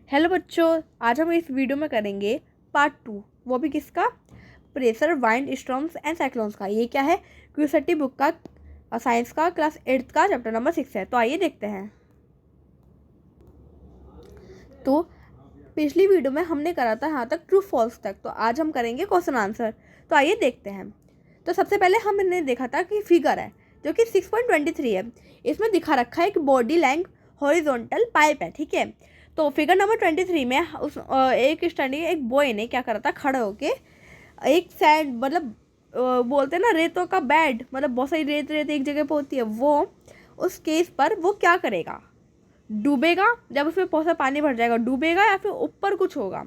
Hello बच्चों, आज हम इस वीडियो में करेंगे पार्ट 2, वो भी किसका? Pressure, wind, storms and cyclones का। ये क्या है? क्यूएसआरटी बुक का साइंस का क्लास 8 का चैप्टर नंबर 6 है। तो आइए देखते हैं। तो पिछली वीडियो में हमने करा था यहाँ तक ट्रू फॉल्स तक, तो आज हम करेंगे क्वेश्चन आंसर। तो आइए देखते हैं। तो सबसे पहले हमने देखा था कि फिगर है जो कि 6.23 है। इसमें दिखा रखा है कि बॉडी लेंथ हॉरिजॉन्टल पाइप है, ठीक है। तो फिगर नंबर 23 में एक स्टैंडिंग एक बॉय ने क्या करा था, खड़े होके एक सैंड मतलब बोलते हैं ना रेतों का बेड, मतलब बहुत सारी रेत एक जगह पे होती है, वो उस केस पर वो क्या करेगा? डूबेगा, जब उसमें बहुत सा पानी भर जाएगा डूबेगा, या फिर ऊपर कुछ होगा।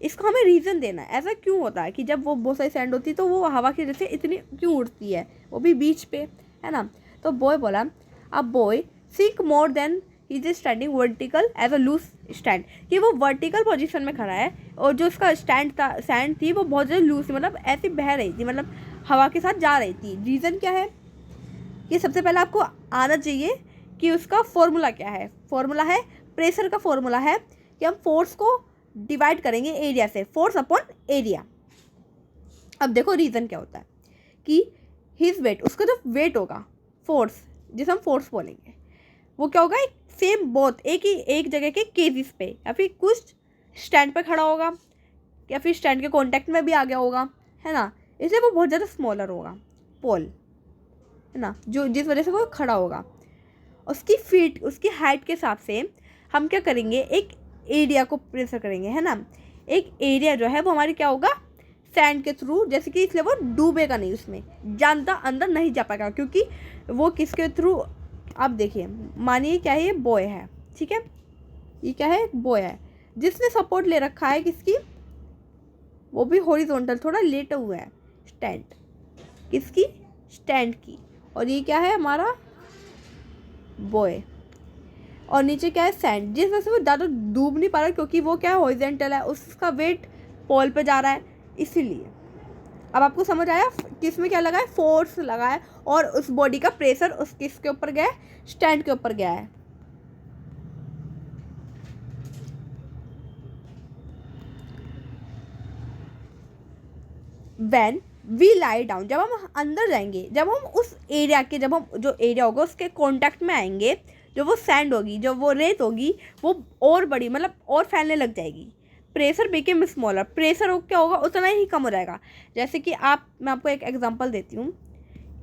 इसका हमें रीज़न देना है। ऐसा क्यों होता है कि जब वो बहुत सारी सैंड होती है तो वो हवा की वजह से इतनी क्यों उड़ती है, वो भी बीच पे, है ना। तो बॉय बोला, अब boy sink more than he is standing vertical as a loose stand, कि वो वर्टिकल पोजीशन में खड़ा है और जो उसका स्टैंड था, सैंड थी, वो बहुत ज़्यादा लूज थी, मतलब ऐसी बह रही थी, मतलब हवा के साथ जा रही थी। रीज़न क्या है? कि सबसे पहले आपको आना चाहिए कि उसका फॉर्मूला क्या है। फॉर्मूला है, प्रेशर का फॉर्मूला है कि हम फोर्स को डिवाइड करेंगे एरिया से, फोर्स अपॉन एरिया। अब देखो रीज़न क्या होता है कि हिज वेट, उसका जो वेट होगा, फोर्स जिसे हम फोर्स बोलेंगे, वो क्या होगा? एक सेम बोथ एक जगह के केसेस पे, या फिर कुछ स्टैंड पे खड़ा होगा, या फिर स्टैंड के कॉन्टैक्ट में भी आ गया होगा, है ना। इसलिए वो बहुत ज़्यादा स्मॉलर होगा, पोल, है ना, जो जिस वजह से वो खड़ा होगा। उसकी फीट, उसकी हाइट के हिसाब से हम क्या करेंगे, एक एरिया को प्रेशर करेंगे, है ना। एक एरिया जो है वो हमारी क्या होगा? सैंड के थ्रू, जैसे कि इसलिए वो डूबेगा नहीं, उसमें जानता अंदर नहीं जा पाएगा, क्योंकि वो किसके थ्रू? आप देखिए, मानिए क्या है, ये बॉय है, ठीक है, ये क्या है? बॉय है, जिसने सपोर्ट ले रखा है किसकी? वो भी हॉरिजॉन्टल, थोड़ा लेटा हुआ है, स्टैंड किसकी? स्टैंड की। और ये क्या है? हमारा बॉय। और नीचे क्या है? सैंड, जिस वजह से वो ज़्यादा डूब नहीं पा रहा, क्योंकि वो क्या है? हॉरिजॉन्टल है, उसका वेट पोल पे जा रहा है, इसीलिए। अब आपको समझ आया किस में क्या लगा है? फोर्स लगा है, और उस बॉडी का प्रेशर उस किसके ऊपर गया है? स्टैंड के ऊपर गया है। व्हेन वी लाई डाउन, जब हम अंदर जाएंगे, जब हम उस एरिया के, जब हम जो एरिया होगा उसके कांटेक्ट में आएंगे, जो वो सैंड होगी, जो वो रेत होगी, वो और बड़ी, मतलब और फैलने लग जाएगी। प्रेशर बिकेम स्मॉलर, प्रेशर हो क्या होगा? उतना ही कम हो जाएगा। जैसे कि मैं आपको एक एग्जांपल देती हूँ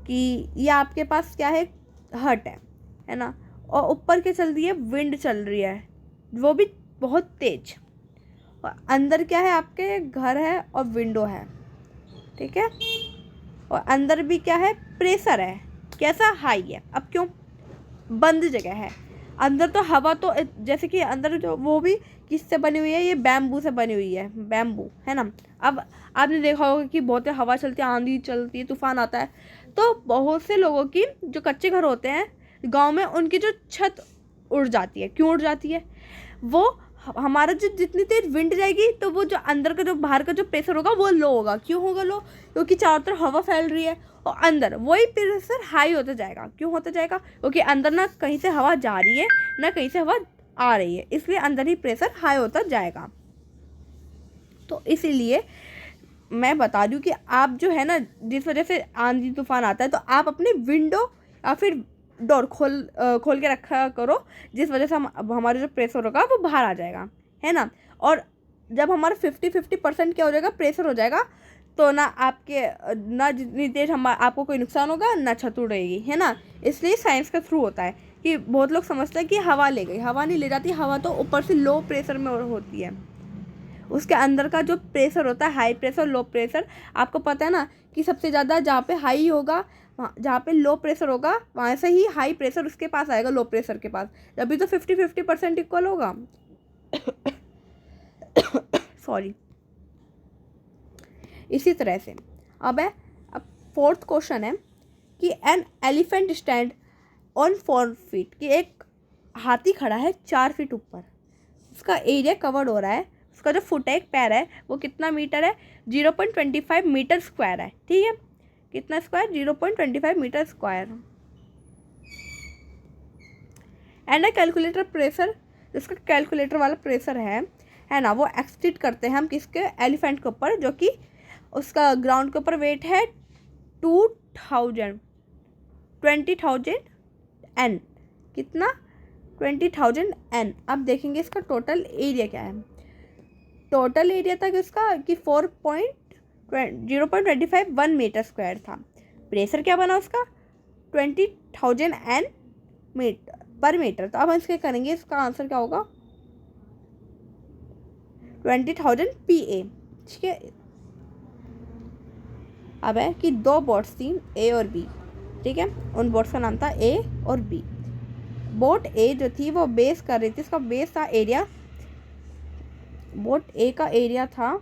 कि ये आपके पास क्या है? हट है ना, और ऊपर क्या चल रही है? विंड चल रही है, वो भी बहुत तेज। और अंदर क्या है? आपके घर है और विंडो है, ठीक है। और अंदर भी क्या है? प्रेशर है, कैसा? हाई है। अब क्यों? बंद जगह है, अंदर तो हवा तो, जैसे कि अंदर जो वो भी किससे बनी हुई है? ये बैम्बू से बनी हुई है, बैम्बू, है ना। अब आपने देखा होगा कि बहुत हवा चलती है, आंधी चलती है, तूफान आता है, तो बहुत से लोगों की जो कच्चे घर होते हैं गांव में, उनकी जो छत उड़ जाती है। क्यों उड़ जाती है? वो हमारा जो जितनी तेज विंड जाएगी, तो वो जो अंदर का, जो बाहर का जो प्रेशर होगा वो लो होगा। क्यों होगा लो? क्योंकि चारों तरफ हवा फैल रही है, और अंदर वही प्रेशर हाई होता जाएगा। क्यों होता जाएगा? क्योंकि अंदर ना कहीं से हवा जा रही है, ना कहीं से हवा आ रही है, इसलिए अंदर ही प्रेशर हाई होता जाएगा। तो इसीलिए मैं बता रही हूँ कि आप जो है ना, जिस वजह से आंधी तूफान आता है, तो आप अपनी विंडो या फिर डोर खोल के रखा करो, जिस वजह से हमारा जो प्रेशर होगा वो बाहर आ जाएगा, है ना। और जब हमारा 50% क्या हो जाएगा? प्रेशर हो जाएगा, तो ना आपके, ना जितनी देर हम आपको कोई नुकसान होगा, ना छत उड़ेगी, है ना। इसलिए साइंस के थ्रू होता है कि बहुत लोग समझते हैं कि हवा ले गई, हवा नहीं ले जाती, हवा तो ऊपर से लो प्रेशर में होती है। उसके अंदर का जो प्रेशर होता है, हाई प्रेशर, लो प्रेशर, आपको पता है ना कि सबसे ज़्यादा जहाँ पे हाई होगा, जहाँ पे लो प्रेशर होगा, वहाँ से ही हाई प्रेशर उसके पास आएगा, लो प्रेशर के पास। अभी तो 50-50% इक्वल होगा। सॉरी। इसी तरह से अब फोर्थ क्वेश्चन है कि an elephant stand on 4 feet, कि एक हाथी खड़ा है 4 फीट ऊपर, उसका एरिया कवर्ड हो रहा है, उसका जो फुट है, एक पैर है, वो कितना मीटर है? 0.25 मीटर स्क्वायर है, ठीक है। कितना square? 0.25 metre square. And a calculator pressure जो उसका कैलकुलेटर वाला प्रेशर है ना, वो एक्सटीड करते हैं हम किसके, एलिफेंट के ऊपर, जो कि उसका ग्राउंड के ऊपर वेट है 20,000 N। कितना, 20,000 N। अब देखेंगे इसका टोटल एरिया क्या है। टोटल एरिया था कि उसका कि 0.25 1 मीटर स्क्वायर था। प्रेशर क्या बना उसका, 20,000 N पर मीटर। तो अब हम इसके करेंगे, इसका आंसर क्या होगा, 20,000 PA। ठीक है। अब है कि दो बोट्स थी A और B। ठीक है, उन बोट्स का नाम था A और B। बोट A जो थी वो बेस कर रही थी, इसका बेस था एरिया, बोट A का एरिया था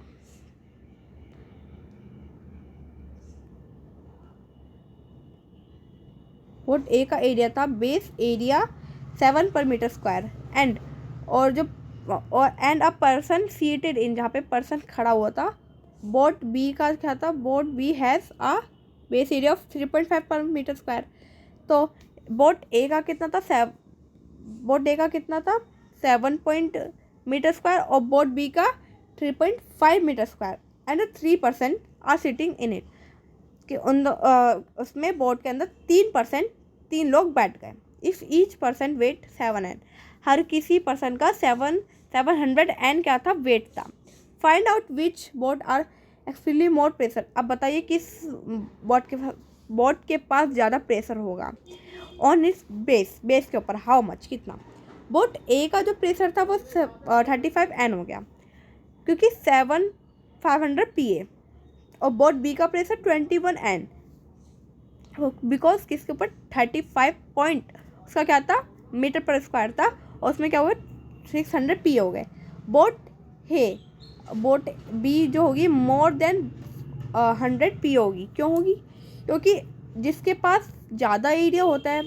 बेस एरिया 7 पर metre square and a person seated in, जहाँ पे पर्सन खड़ा हुआ था। बोट बी का क्या था, boat B has a base area of 3.5 पर मीटर स्क्वायर। तो बोट ए का कितना था, 7 मीटर स्क्वायर और बोट बी का 3.5 metre square and 3% are sitting in it, कि उसमें बोट के अंदर 3 लोग बैठ गए। If each person weight 7 N, हर किसी पर्सन का 700 N क्या था, वेट था। Find out which boat are actually more pressure. अब बताइए किस बोट के पास ज़्यादा प्रेशर होगा ऑन इस बेस के ऊपर, हाउ मच, कितना। बोट ए का जो प्रेशर था वो 35 N हो गया, क्योंकि 500 PA, और बोट बी का प्रेशर 21 N, बिकॉज किसके ऊपर 35 पॉइंट उसका क्या था, मीटर पर स्क्वायर था, और उसमें क्या हुआ 600 PA हो गए। बोट बी जो होगी मोर देन 100 PA होगी। क्यों होगी, क्योंकि जिसके पास ज़्यादा एरिया होता है,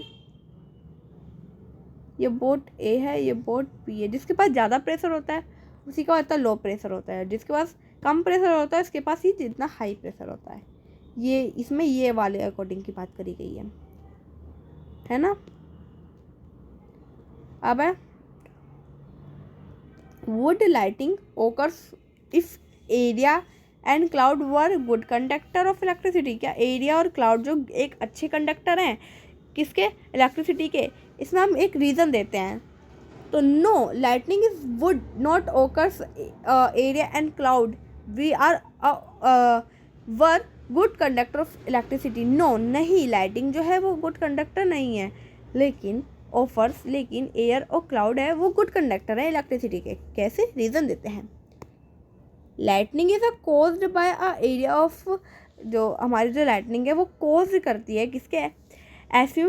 ये बोट ए है, ये बोट बी है, जिसके पास ज़्यादा प्रेशर होता है उसी का इतना लो प्रेशर होता है, जिसके पास कम प्रेशर होता है उसके पास ही जितना हाई प्रेशर होता है। ये इसमें ये वाले अकॉर्डिंग की बात करी गई है ना। अब है would lighting occurs if area and cloud were good conductor of electricity. क्या एरिया और क्लाउड जो एक अच्छे कंडक्टर हैं किसके, इलेक्ट्रिसिटी के। इसमें हम एक रीज़न देते हैं, तो no, lightning is would not occurs area and cloud we are were good conductor of electricity. No, नहीं, लाइटिंग जो है वो गुड कंडक्टर नहीं है, लेकिन एयर और क्लाउड है वो गुड कंडक्टर है इलेक्ट्रिसिटी के। कैसे, रीज़न देते हैं। Lightning is a caused by a area of, जो हमारी जो लाइटनिंग है वो कोज करती है किसके, ऐसे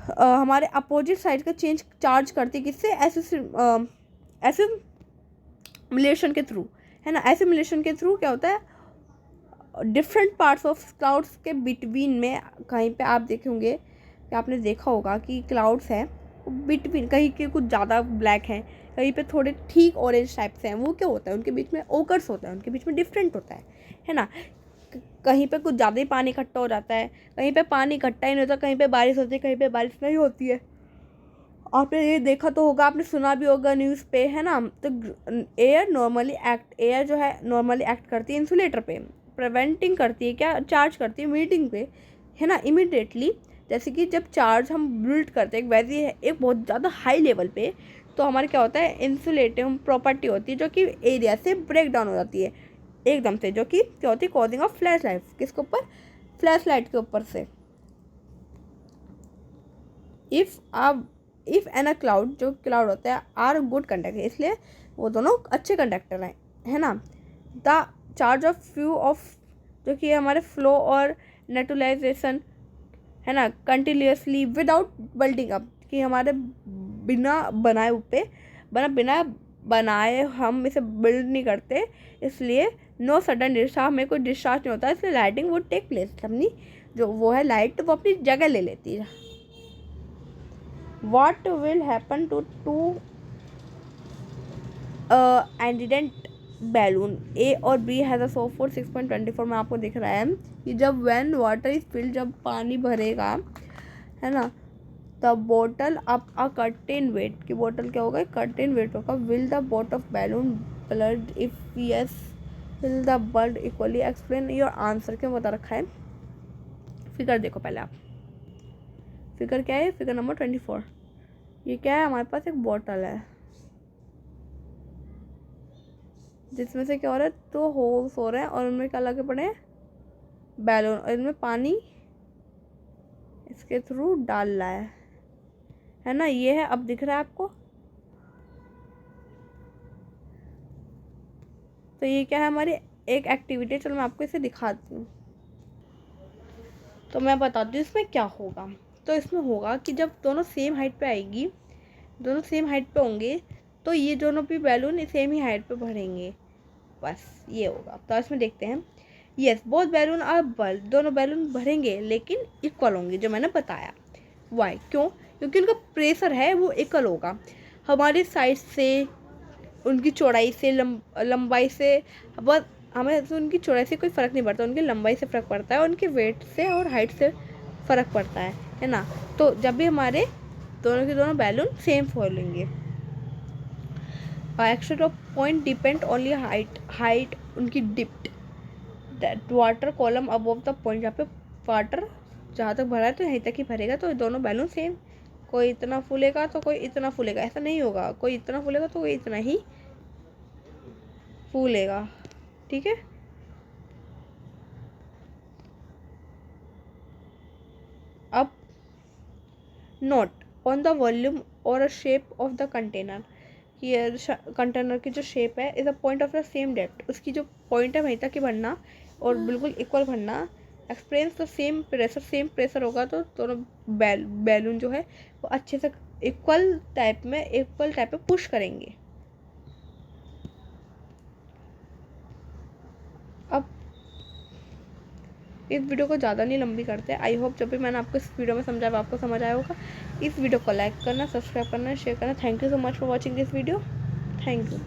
हमारे अपोजिट साइड का चार्ज करती है किससे, एसिमुलेशन के थ्रू, है ना। एसिमुलेशन के थ्रू क्या होता है, डिफरेंट पार्ट्स ऑफ क्लाउड्स के बिटवीन में कहीं पे आप देखेंगे कि आपने देखा होगा कि क्लाउड्स हैं बिटवीन, कहीं के कुछ ज़्यादा ब्लैक हैं, कहीं पे थोड़े ठीक ऑरेंज टाइप से हैं, वो क्या होता है, उनके बीच में ओकर्स होता है, उनके बीच में डिफरेंट होता है ना। कहीं पे कुछ ज़्यादा ही पानी इकट्ठा हो जाता है, कहीं पे पानी इकट्ठा ही नहीं होता, कहीं पे बारिश होती है, कहीं पे बारिश नहीं होती है। आपने ये देखा तो होगा, आपने सुना भी होगा न्यूज़ पे, है ना। तो एयर जो है नॉर्मली एक्ट करती है इंसुलेटर पे, प्रिवेंटिंग करती है क्या, चार्ज करती है मीटिंग पे, है ना, इमिडिएटली। जैसे कि जब चार्ज हम बिल्ड करते हैं वैसे एक बहुत ज़्यादा हाई लेवल पे, तो हमारे क्या होता है, इंसुलेटिव प्रॉपर्टी होती है जो कि एरिया से ब्रेक डाउन हो जाती है एकदम से, जो कि क्या होती है, कॉजिंग ऑफ फ्लैश लाइट, किसके ऊपर, फ्लैश लाइट के ऊपर से। इफ़ एन अ क्लाउड, जो क्लाउड होता है, आर गुड कंडक्टर, इसलिए वो दोनों अच्छे कंडक्टर हैं, है ना। The charge of few of, जो कि हमारे फ्लो और न्यूट्रलाइजेशन, है ना, कंटिन्यूसली विदाउट बिल्डिंग अप, कि हमारे बिना बनाए हम इसे बिल्ड नहीं करते, इसलिए नो सडन डिस्चार्ज, हमें कोई डिस्चार्ज नहीं होता, इसलिए लाइटिंग वुड टेक प्लेस, अपनी जो वो है लाइट वो अपनी जगह ले लेती है। What will happen to indented balloon A और B has a so for 6.24 में आपको दिख रहा है कि जब व्हेन वाटर इज फिल्ड, जब पानी भरेगा, है ना, the bottle up a curtain wet, कि बॉटल क्या होगा, कर्टेन वेट होगा। Will the bot of balloon blood, if yes will the blood equally, explain your answer, क्यों बता रखा है। फिगर देखो पहले आप, फिगर क्या है, फिगर नंबर 24। ये क्या है, हमारे पास एक बॉटल है जिसमें से क्या हो रहा है, 2 होल्स हो रहे हैं और उनमें क्या लगे पड़े हैं, बैलून, और इनमें पानी इसके थ्रू डाल रहा है ना। ये है, अब दिख रहा है आपको। तो ये क्या है, हमारी एक एक्टिविटी। चलो मैं आपको इसे दिखाती हूँ। तो मैं बताती हूँ इसमें क्या होगा। तो इसमें होगा कि जब दोनों सेम हाइट पे आएगी, दोनों सेम हाइट पे होंगे, तो ये दोनों भी बैलून सेम ही हाइट पे भरेंगे, बस ये होगा। तो इसमें देखते हैं। यस बोथ बैलून आर बल, दोनों बैलून भरेंगे लेकिन इक्वल होंगे, जो मैंने बताया। वाई, क्यों, क्योंकि उनका प्रेशर है वो इक्वल होगा। हमारी साइज से, उनकी चौड़ाई से, लंबाई से, बस हमें तो उनकी चौड़ाई से कोई फ़र्क नहीं पड़ता, उनकी लंबाई से फ़र्क पड़ता है, उनके वेट से और हाइट से फ़र्क पड़ता है ना। तो जब भी हमारे दोनों के दोनों बैलून सेम फॉलेंगे, action of point depend only height उनकी depth, that water column above the point, जहाँ पे वाटर जहाँ तक भरा है तो यहीं तक ही भरेगा। तो दोनों बैलून सेम, कोई इतना फूलेगा तो कोई इतना फूलेगा, ऐसा नहीं होगा, कोई इतना फूलेगा तो कोई इतना ही फूलेगा, ठीक है। अब नोट ऑन द वॉल्यूम और अ शेप ऑफ द कंटेनर, ये कंटेनर की जो शेप है is a point of the same depth, उसकी जो पॉइंट है वहीं तक ही भरना और बिल्कुल इक्वल भरना। एक्सपीरियंस तो सेम प्रेशर होगा, तो दोनों बैलून जो है वो अच्छे से इक्वल टाइप पे पुश करेंगे। अब इस वीडियो को ज़्यादा नहीं लंबी करते। आई होप जब भी मैंने आपको इस वीडियो में समझाया आपको समझ आया होगा। इस वीडियो को लाइक करना, सब्सक्राइब करना, शेयर करना। Thank you so much for watching this video. Thank you.